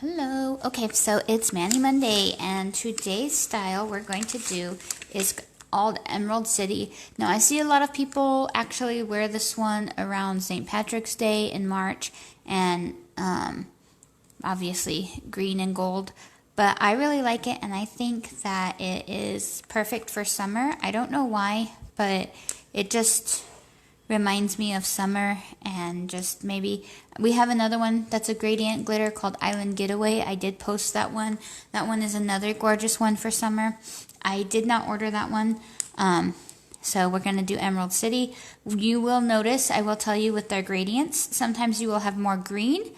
Hello. Okay, so it's Mani Monday, and today's style we're going to do is all Emerald City. Now, I see a lot of people actually wear this one around St. Patrick's Day in March, and obviously green and gold. But I really like it, and I think that it is perfect for summer. I don't know why, but it just reminds me of summer, and just maybe we have another one that's a gradient glitter called Island Getaway. I did post that one. That one is another gorgeous one for summer. I did not order that one. So we're going to do Emerald City. You will notice, I will tell you with their gradients, sometimes you will have more green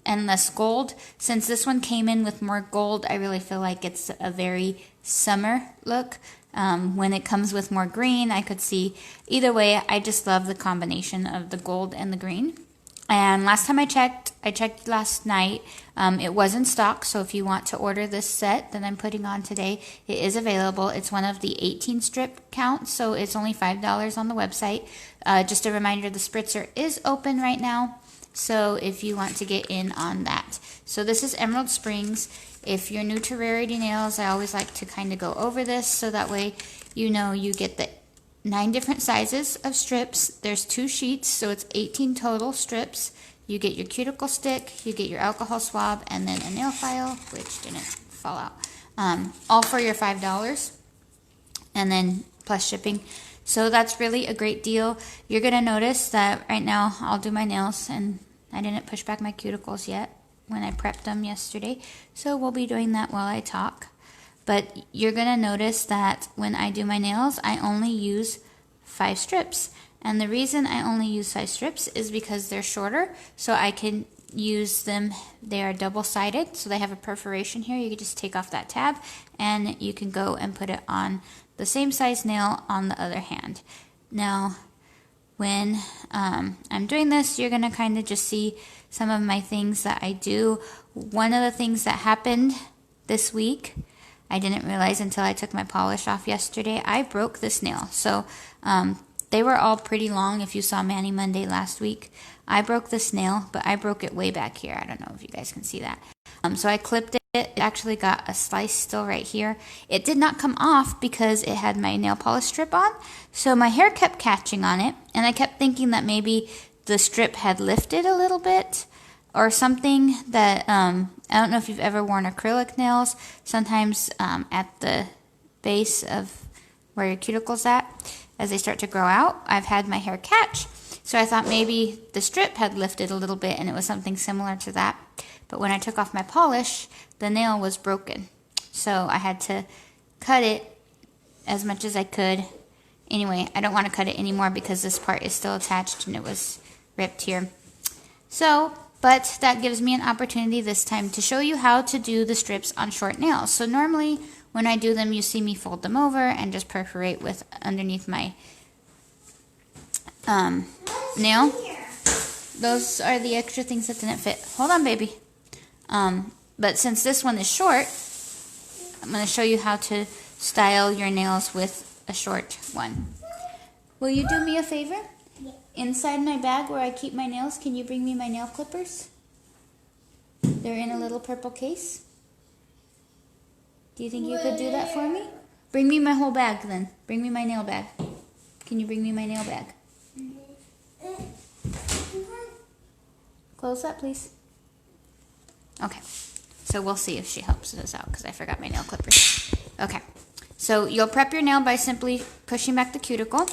and less gold. Since this one came in with more gold, I really feel like it's a very summer look. When it comes with more green, I could see either way. I just love the combination of the gold and the green. And last time I checked last night, it was in stock. So if you want to order this set that I'm putting on today, it is available. It's one of the 18 strip counts, so it's only $5 on the website. Just a reminder, the spritzer is open right now, so if you want to get in on that. So this is Emerald Springs. If you're new to Rarity Nails, I always like to kind of go over this so that way you know you get the 9 different sizes of strips. There's 2 sheets, so it's 18 total strips. You get your cuticle stick, you get your alcohol swab, and then a nail file, which didn't fall out. All for your $5, and then plus shipping. So that's really a great deal. You're going to notice that right now I'll do my nails, and I didn't push back my cuticles yet when I prepped them yesterday. So we'll be doing that while I talk. But you're going to notice that when I do my nails, I only use 5 strips. And the reason I only use 5 strips is because they're shorter, so I can use them. They are double-sided, so they have a perforation here. You can just take off that tab, and you can go and put it on the same size nail on the other hand. Now, when I'm doing this, you're going to kind of just see some of my things that I do. One of the things that happened this week, I didn't realize until I took my polish off yesterday, I broke this nail. So they were all pretty long if you saw Mani Monday last week. I broke this nail, but I broke it way back here. I don't know if you guys can see that. So I clipped it. It actually got a slice still right here. It did not come off because it had my nail polish strip on. So my hair kept catching on it, and I kept thinking that maybe the strip had lifted a little bit or something. That I don't know if you've ever worn acrylic nails. Sometimes at the base of where your cuticle's at, as they start to grow out, I've had my hair catch. So I thought maybe the strip had lifted a little bit and it was something similar to that. But when I took off my polish, the nail was broken. So I had to cut it as much as I could. Anyway, I don't want to cut it anymore because this part is still attached and it was ripped here. So, but that gives me an opportunity this time to show you how to do the strips on short nails. So normally when I do them, you see me fold them over and just perforate with underneath my nail. Those are the extra things that didn't fit. Hold on, baby. But since this one is short, I'm going to show you how to style your nails with a short one. Will you do me a favor? Yeah. Inside my bag where I keep my nails, can you bring me my nail clippers? They're in a little purple case. Do you think you could do that for me? Bring me my whole bag then. Bring me my nail bag. Can you bring me my nail bag? Close that, please. Okay, so we'll see if she helps us out because I forgot my nail clippers. Okay, so you'll prep your nail by simply pushing back the cuticle,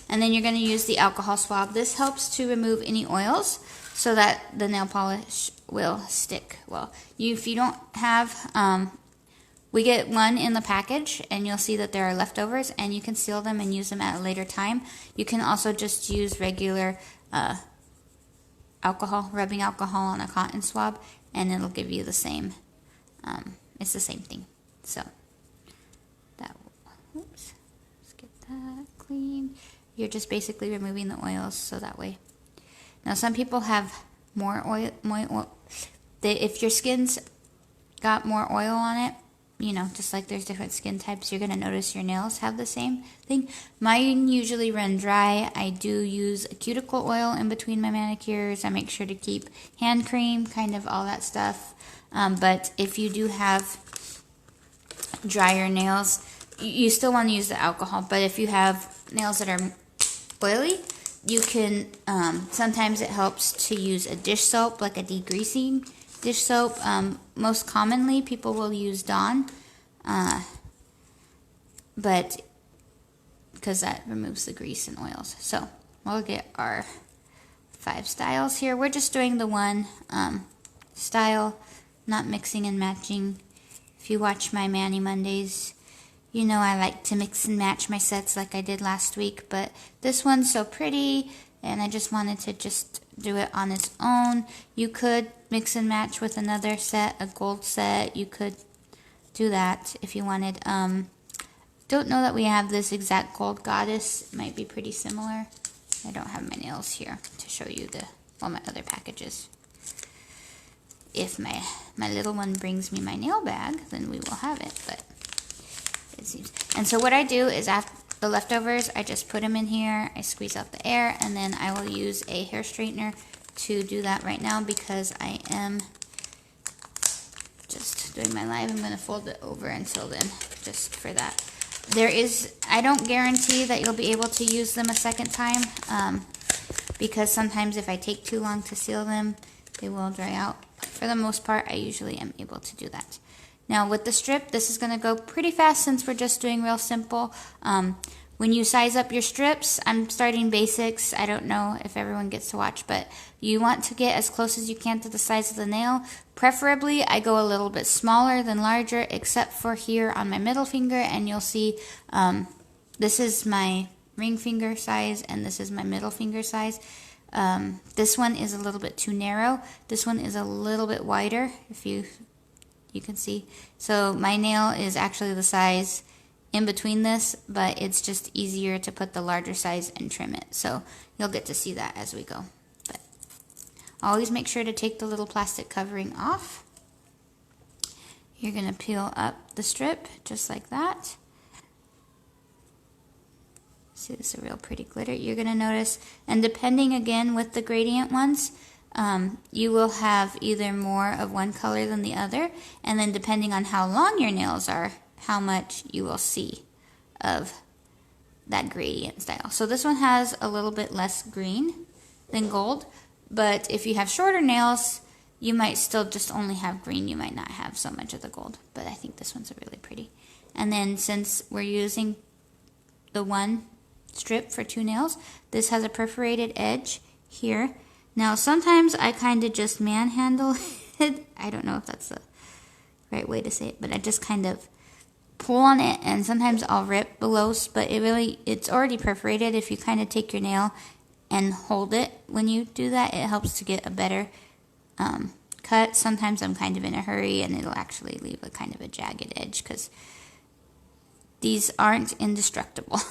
and then you're going to use the alcohol swab. This helps to remove any oils so that the nail polish will stick well. If you don't have, we get one in the package, and you'll see that there are leftovers, and you can seal them and use them at a later time. You can also just use regular rubbing alcohol on a cotton swab, and it'll give you the same, it's the same thing. So, oops, let's get that clean. You're just basically removing the oils so that way. Now some people have more oil, if your skin's got more oil on it, you know, just like there's different skin types, you're going to notice your nails have the same thing. Mine usually run dry. I do use a cuticle oil in between my manicures. I make sure to keep hand cream, kind of all that stuff. But if you do have drier nails, you still want to use the alcohol. But if you have nails that are oily, you can, sometimes it helps to use a dish soap, like a degreasing dish soap. Most commonly, people will use Dawn, but because that removes the grease and oils. So we'll get our 5 styles here. We're just doing the one style, not mixing and matching. If you watch my Mani Mondays, you know I like to mix and match my sets like I did last week, but this one's so pretty, and I just wanted to just do it on its own. You could mix and match with another set, a gold set. You could do that if you wanted. Don't know that we have this exact gold goddess. It might be pretty similar. I don't have my nails here to show you all my other packages. If my little one brings me my nail bag, then we will have it, but it seems. And so what I do is after the leftovers, I just put them in here, I squeeze out the air, and then I will use a hair straightener to do that right now because I am just doing my live. I'm going to fold it over until then, just for that. I don't guarantee that you'll be able to use them a second time, because sometimes if I take too long to seal them, they will dry out. But for the most part, I usually am able to do that. Now with the strip, this is going to go pretty fast since we're just doing real simple. When you size up your strips, I'm starting basics. I don't know if everyone gets to watch, but you want to get as close as you can to the size of the nail. Preferably, I go a little bit smaller than larger, except for here on my middle finger, and you'll see this is my ring finger size, and this is my middle finger size. This one is a little bit too narrow. This one is a little bit wider, if you can see. So my nail is actually the size in between this, but it's just easier to put the larger size and trim it. So you'll get to see that as we go. But always make sure to take the little plastic covering off. You're going to peel up the strip just like that. See, this is a real pretty glitter. You're going to notice, and depending again with the gradient ones, you will have either more of one color than the other, and then depending on how long your nails are, how much you will see of that gradient style. So this one has a little bit less green than gold, but if you have shorter nails, you might still just only have green. You might not have so much of the gold, but I think this one's really pretty. And then since we're using the one strip for 2 nails, this has a perforated edge here. Now sometimes I kind of just manhandle it. I don't know if that's the right way to say it, but I just kind of pull on it, and sometimes I'll rip below, but it's already perforated. If you kind of take your nail and hold it when you do that, it helps to get a better cut. Sometimes I'm kind of in a hurry and it'll actually leave a kind of a jagged edge because these aren't indestructible.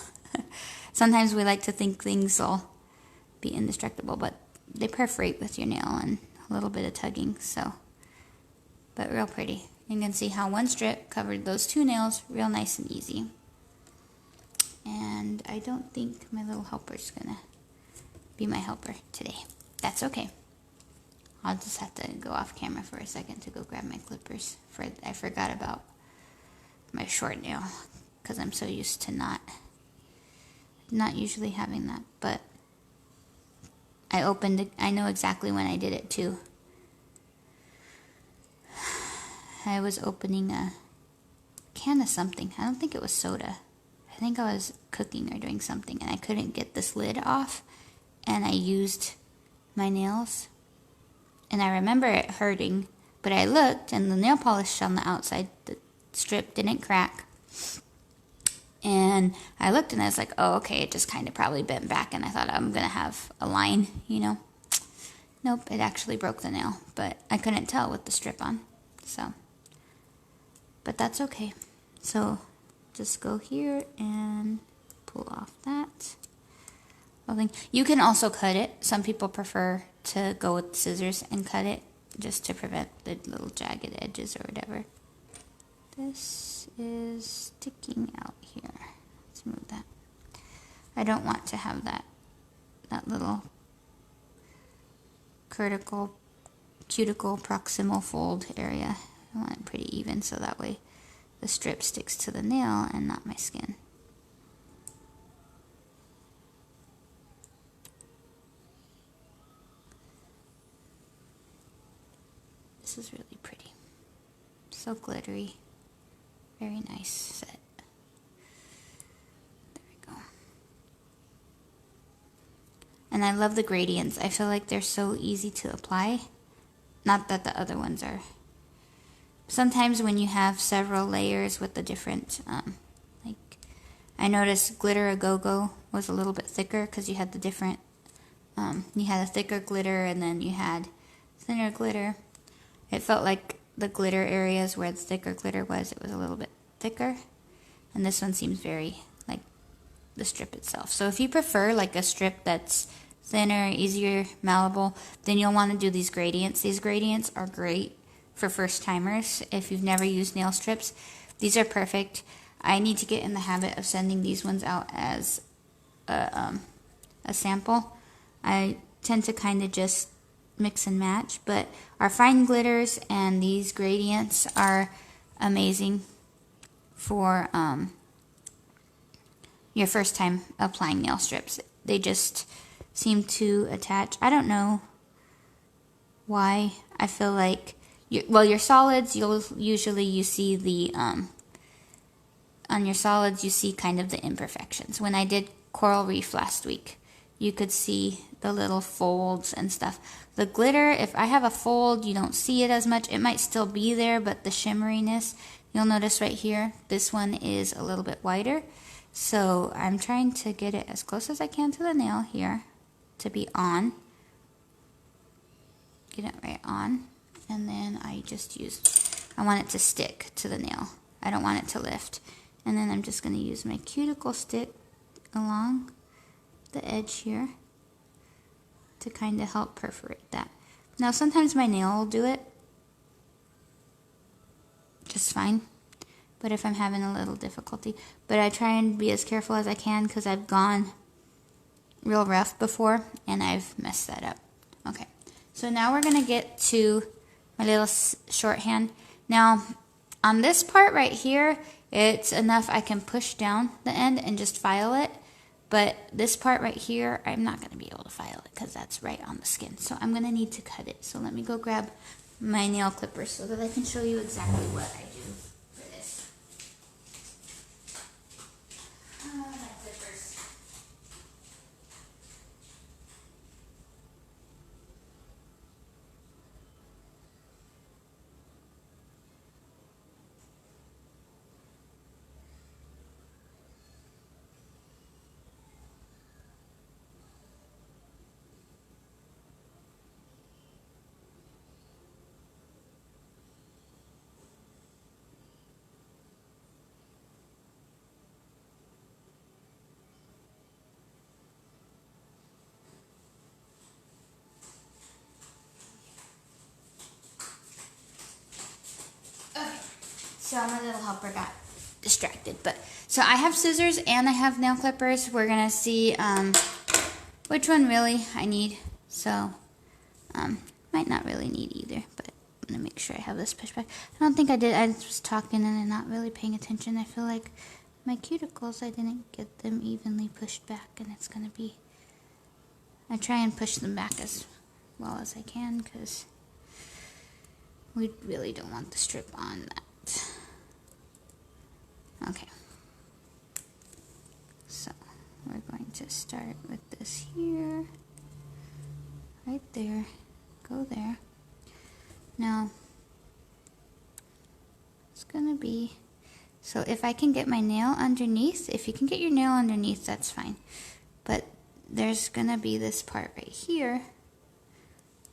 Sometimes we like to think things will be indestructible, but they perforate with your nail and a little bit of tugging, so, but real pretty. You can see how one strip covered those 2 nails real nice and easy. And I don't think my little helper's gonna be my helper today. That's okay. I'll just have to go off camera for a second to go grab my clippers. I forgot about my short nail because I'm so used to not usually having that. But I opened it. I know exactly when I did it too. I was opening a can of something. I don't think it was soda. I think I was cooking or doing something, and I couldn't get this lid off, and I used my nails. And I remember it hurting, but I looked, and the nail polish on the outside, the strip didn't crack. And I looked, and I was like, oh, okay, it just kind of probably bent back, and I thought I'm going to have a line, you know. Nope, it actually broke the nail, but I couldn't tell with the strip on, so. But that's okay. So just go here and pull off that. You can also cut it. Some people prefer to go with scissors and cut it just to prevent the little jagged edges or whatever. This is sticking out here. Let's move that. I don't want to have that little critical cuticle proximal fold area. I want it pretty even so that way the strip sticks to the nail and not my skin. This is really pretty. So glittery. Very nice set. There we go. And I love the gradients. I feel like they're so easy to apply. Not that the other ones are. Sometimes when you have several layers with the different, like, I noticed Glitter A Go-Go was a little bit thicker because you had the different, you had a thicker glitter and then you had thinner glitter. It felt like the glitter areas where the thicker glitter was, it was a little bit thicker. And this one seems very like the strip itself. So if you prefer like a strip that's thinner, easier, malleable, then you'll want to do these gradients. These gradients are great for first timers. If you've never used nail strips, these are perfect. I need to get in the habit of sending these ones out as a sample. I tend to kind of just mix and match, but our fine glitters and these gradients are amazing for your first time applying nail strips. They just seem to attach. I don't know why. I feel like your solids, you see the on your solids you see kind of the imperfections. When I did coral reef last week, you could see the little folds and stuff. The glitter, if I have a fold, you don't see it as much. It might still be there, but the shimmeriness, you'll notice right here, this one is a little bit whiter. So I'm trying to get it as close as I can to the nail here to be on. Get it right on. And then I just I want it to stick to the nail. I don't want it to lift. And then I'm just going to use my cuticle stick along the edge here to kind of help perforate that. Now sometimes my nail will do it just fine, but if I'm having a little difficulty, but I try and be as careful as I can because I've gone real rough before and I've messed that up. Okay, so now we're going to get to my little shorthand. Now on this part right here, it's enough I can push down the end and just file it. But this part right here, I'm not going to be able to file it because that's right on the skin. So I'm going to need to cut it. So let me go grab my nail clippers so that I can show you exactly what I do for this. My clippers. So my little helper got distracted, but so I have scissors and I have nail clippers. We're gonna see which one really I need. So might not really need either, but I'm gonna make sure I have this pushed back. I don't think I did. I was talking and I'm not really paying attention. I feel like my cuticles, I didn't get them evenly pushed back, and it's gonna be, I try and push them back as well as I can because we really don't want the strip on that. Okay, so we're going to start with this here, right there, go there. Now, it's gonna be, so if I can get my nail underneath, if you can get your nail underneath, that's fine. But there's gonna be this part right here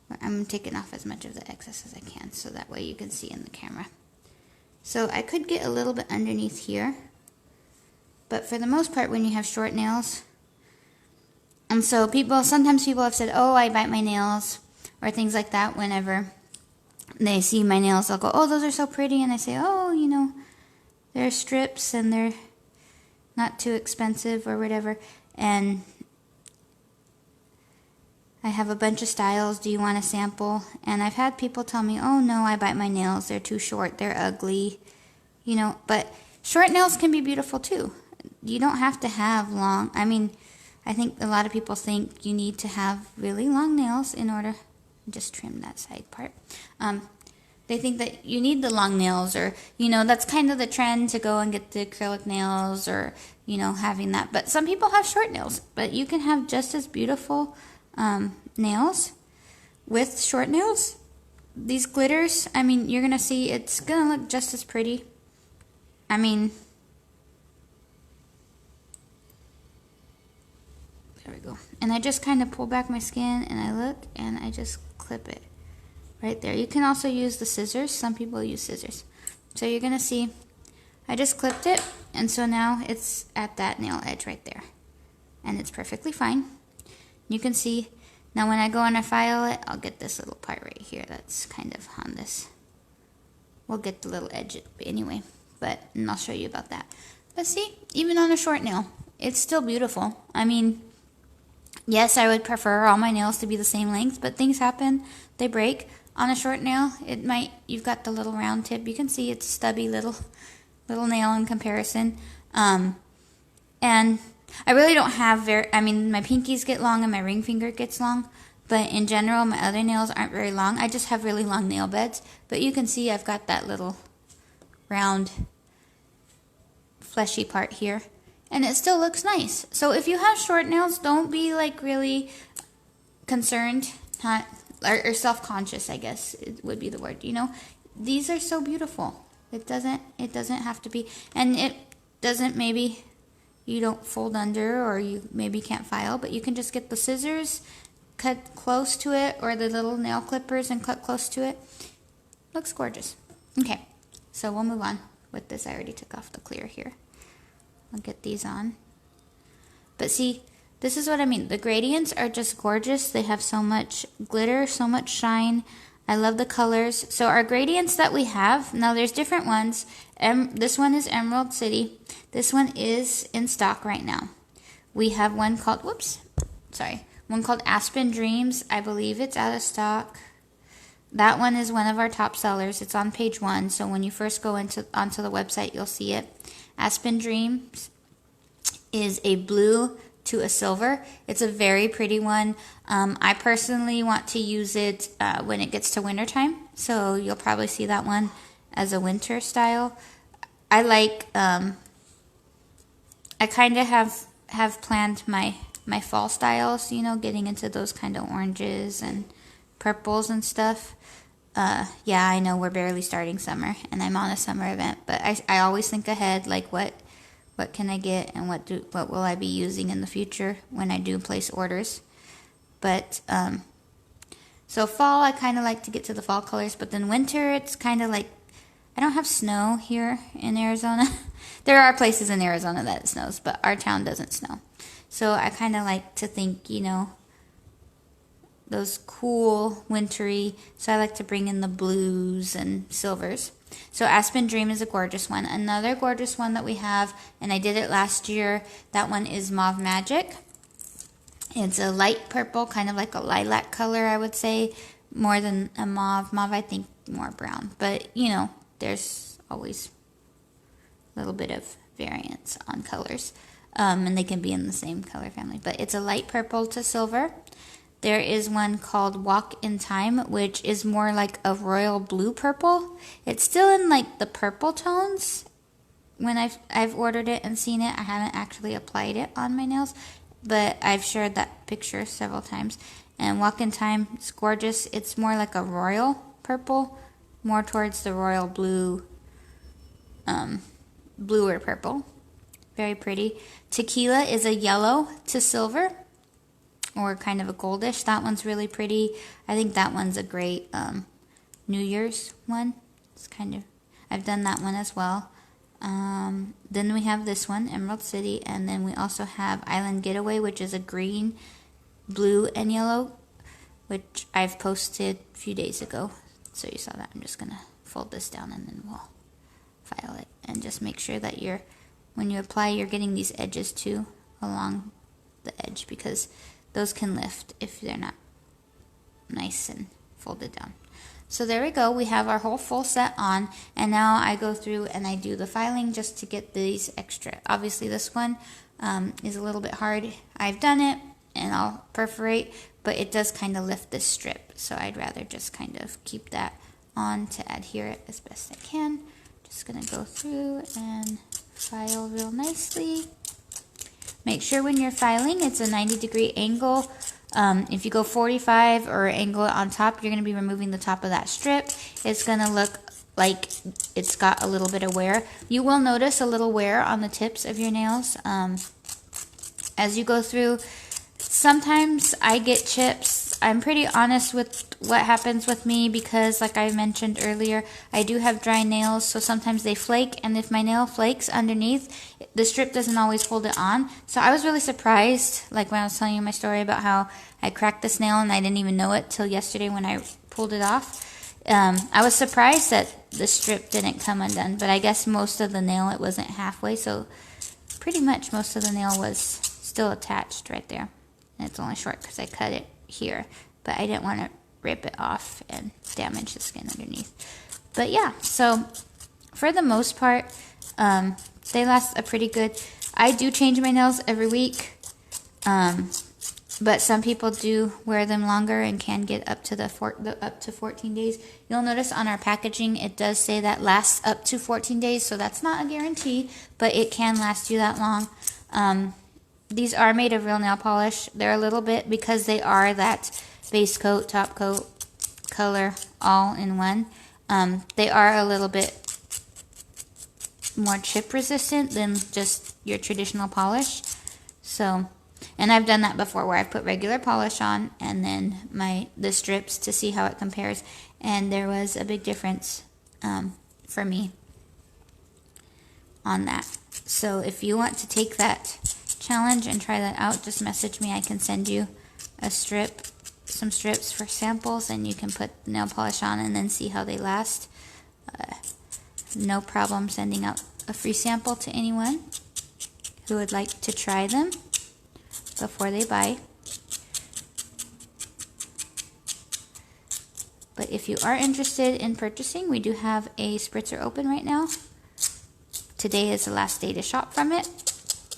where I'm taking off as much of the excess as I can so that way you can see in the camera. So I could get a little bit underneath here, but for the most part when you have short nails, and so sometimes people have said, oh, I bite my nails, or things like that. Whenever they see my nails, they'll go, oh, those are so pretty, and I say, oh, you know, they're strips and they're not too expensive or whatever. And I have a bunch of styles. Do you want a sample? And I've had people tell me, oh no, I bite my nails. They're too short. They're ugly. You know, but short nails can be beautiful too. You don't have to have long. I mean, I think a lot of people think you need to have really long nails in order. Just trim that side part. They think that you need the long nails, or, you know, that's kind of the trend to go and get the acrylic nails, or, you know, having that. But some people have short nails, but you can have just as beautiful nails with short nails. These glitters, I mean, you're going to see it's going to look just as pretty. I mean, there we go. And I just kind of pull back my skin and I look and I just clip it right there. You can also use the scissors. Some people use scissors. So you're going to see I just clipped it, and so now it's at that nail edge right there. And it's perfectly fine. You can see now when I go and I file it, I'll get this little part right here that's kind of on this. We'll get the little edge anyway, and I'll show you about that. But see, even on a short nail, it's still beautiful. I mean, yes, I would prefer all my nails to be the same length, but things happen, they break. On a short nail, you've got the little round tip. You can see it's stubby little nail in comparison. And I really don't have my pinkies get long and my ring finger gets long, but in general, my other nails aren't very long. I just have really long nail beds, but you can see I've got that little round fleshy part here, and it still looks nice. So if you have short nails, don't be like really concerned, or self-conscious, I guess it would be the word. You know, these are so beautiful. It doesn't have to be, and it doesn't, maybe you don't fold under, or you maybe can't file, but you can just get the scissors, cut close to it, or the little nail clippers and cut close to it. Looks gorgeous. Okay, so we'll move on with this. I already took off the clear here. I'll get these on. But see, this is what I mean. The gradients are just gorgeous. They have so much glitter, so much shine. I love the colors. So our gradients that we have, now there's different ones. This one is Emerald City. This one is in stock right now. We have one called, one called Aspen Dreams. I believe it's out of stock. That one is one of our top sellers. It's on page 1, so when you first go onto the website, you'll see it. Aspen Dreams is a blue to a silver. It's a very pretty one. I personally want to use it when it gets to wintertime, so you'll probably see that one as a winter style. I like, I kind of have planned my fall styles, you know, getting into those kind of oranges and purples and stuff. Yeah, I know we're barely starting summer, and I'm on a summer event, but I always think ahead, like what can I get, and what will I be using in the future when I do place orders. But so fall, I kind of like to get to the fall colors, but then winter, it's kind of like, I don't have snow here in Arizona. There are places in Arizona that it snows, but our town doesn't snow. So I kind of like to think, you know, those cool, wintry, so I like to bring in the blues and silvers. So Aspen Dream is a gorgeous one. Another gorgeous one that we have, and I did it last year, that one is Mauve Magic. It's a light purple, kind of like a lilac color, I would say, more than a mauve. Mauve, I think, more brown. But, you know, there's always a little bit of variance on colors. And they can be in the same color family. But it's a light purple to silver. There is one called Walk in Time, which is more like a royal blue purple. It's still in like the purple tones. When I've ordered it and seen it, I haven't actually applied it on my nails, but I've shared that picture several times. And Walk in Time is gorgeous. It's more like a royal purple, more towards the royal blue, bluer purple. Very pretty. Tequila is a yellow to silver, or kind of a goldish. That one's really pretty. I think that one's a great New Year's one. It's kind of, I've done that one as well. Then we have this one, Emerald City, and then we also have Island Getaway, which is a green, blue, and yellow, which I've posted a few days ago. So you saw that. I'm just going to fold this down and then we'll file it. And just make sure that when you apply, you're getting these edges too along the edge, because those can lift if they're not nice and folded down. So there we go, we have our whole full set on, and now I go through and I do the filing just to get these extra. Obviously this one is a little bit hard. I've done it and I'll perforate, but it does kind of lift this strip, so I'd rather just kind of keep that on to adhere it as best I can. Just gonna go through and file real nicely. Make sure when you're filing it's a 90-degree angle. If you go 45 or angle it on top, you're going to be removing the top of that strip. It's going to look like it's got a little bit of wear. You will notice a little wear on the tips of your nails as you go through. Sometimes I get chips. I'm pretty honest with what happens with me because, like I mentioned earlier, I do have dry nails, so sometimes they flake, and if my nail flakes underneath, the strip doesn't always hold it on. So I was really surprised, like when I was telling you my story about how I cracked this nail and I didn't even know it till yesterday when I pulled it off. I was surprised that the strip didn't come undone, but I guess most of the nail, it wasn't halfway, so pretty much most of the nail was still attached right there. And it's only short because I cut it here, but I didn't want to rip it off and damage the skin underneath. But yeah, so for the most part, they last a pretty good. I do change my nails every week, but some people do wear them longer and can get up to up to 14 days. You'll notice on our packaging it does say that lasts up to 14 days, so that's not a guarantee, but it can last you that long. These are made of real nail polish. They're a little bit, because they are that base coat, top coat, color, all in one. They are a little bit more chip resistant than just your traditional polish. So, and I've done that before where I've put regular polish on and then the strips to see how it compares. And there was a big difference for me on that. So if you want to take that challenge and try that out, just message me. I can send you some strips for samples, and you can put nail polish on and then see how they last. No problem sending out a free sample to anyone who would like to try them before they buy. But if you are interested in purchasing, we do have a spritzer open right now. Today is the last day to shop from it.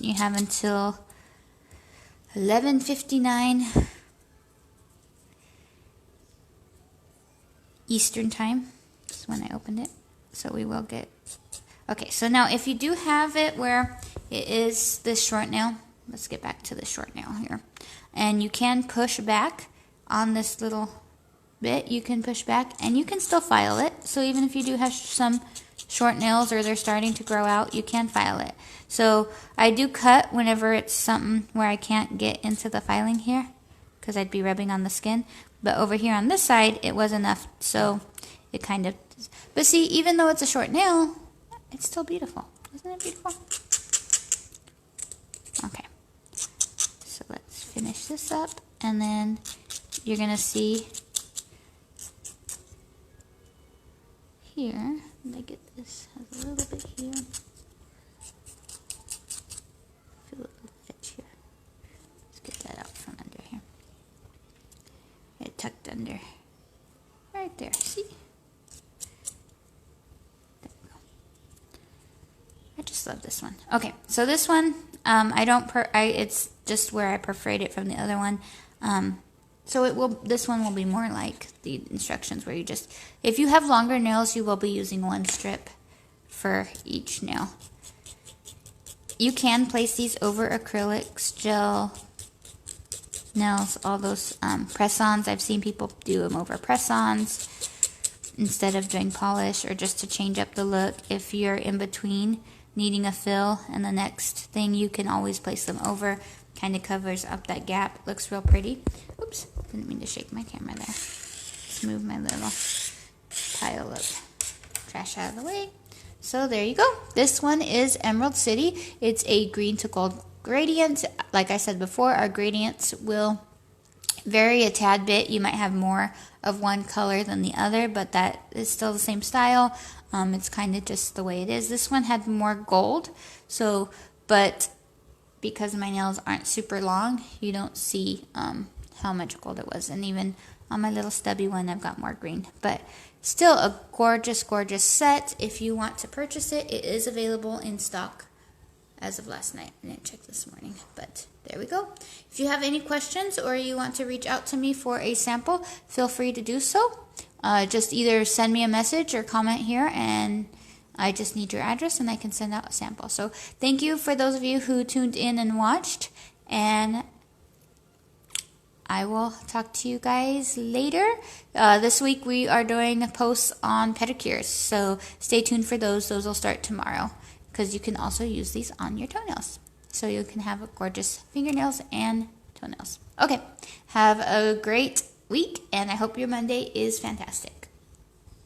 You have until 11:59 Eastern time. That's when I opened it. So we will get... Okay, so now if you do have it where it is this short nail, let's get back to the short nail here. And you can push back on this little bit. You can push back and you can still file it. So even if you do have some short nails or they're starting to grow out, you can file it. So I do cut whenever it's something where I can't get into the filing here, because I'd be rubbing on the skin. But over here on this side, it was enough, so it kind of... But see, even though it's a short nail, it's still beautiful. Isn't it beautiful? Okay. So let's finish this up, and then you're going to see here, let me get this, has a little bit here. Feel a little edge here. Let's get that out from under here. It tucked under right there. See? There we go. I just love this one. Okay, so this one, it's just where I perforate it from the other one. So this one will be more like the instructions where you just, if you have longer nails, you will be using one strip for each nail. You can place these over acrylics, gel, nails, all those press-ons. I've seen people do them over press-ons instead of doing polish, or just to change up the look. If you're in between needing a fill and the next thing, you can always place them over. Kind of covers up that gap. Looks real pretty. Oops, didn't mean to shake my camera there. Let's move my little pile of trash out of the way. So there you go. This one is Emerald City. It's a green to gold gradient. Like I said before, our gradients will vary a tad bit. You might have more of one color than the other, but that is still the same style. It's kind of just the way it is. This one had more gold, so, but because my nails aren't super long, you don't see how much gold it was. And even On my little stubby one, I've got more green. But still a gorgeous, gorgeous set. If you want to purchase it, it is available in stock as of last night. I didn't check this morning, but there we go. If you have any questions or you want to reach out to me for a sample, feel free to do so. Just either send me a message or comment here, and I just need your address and I can send out a sample. So thank you for those of you who tuned in and watched, and I will talk to you guys later. This week we are doing posts on pedicures, so stay tuned for those. Those will start tomorrow, because you can also use these on your toenails. So you can have gorgeous fingernails and toenails. Okay, have a great week, and I hope your Monday is fantastic.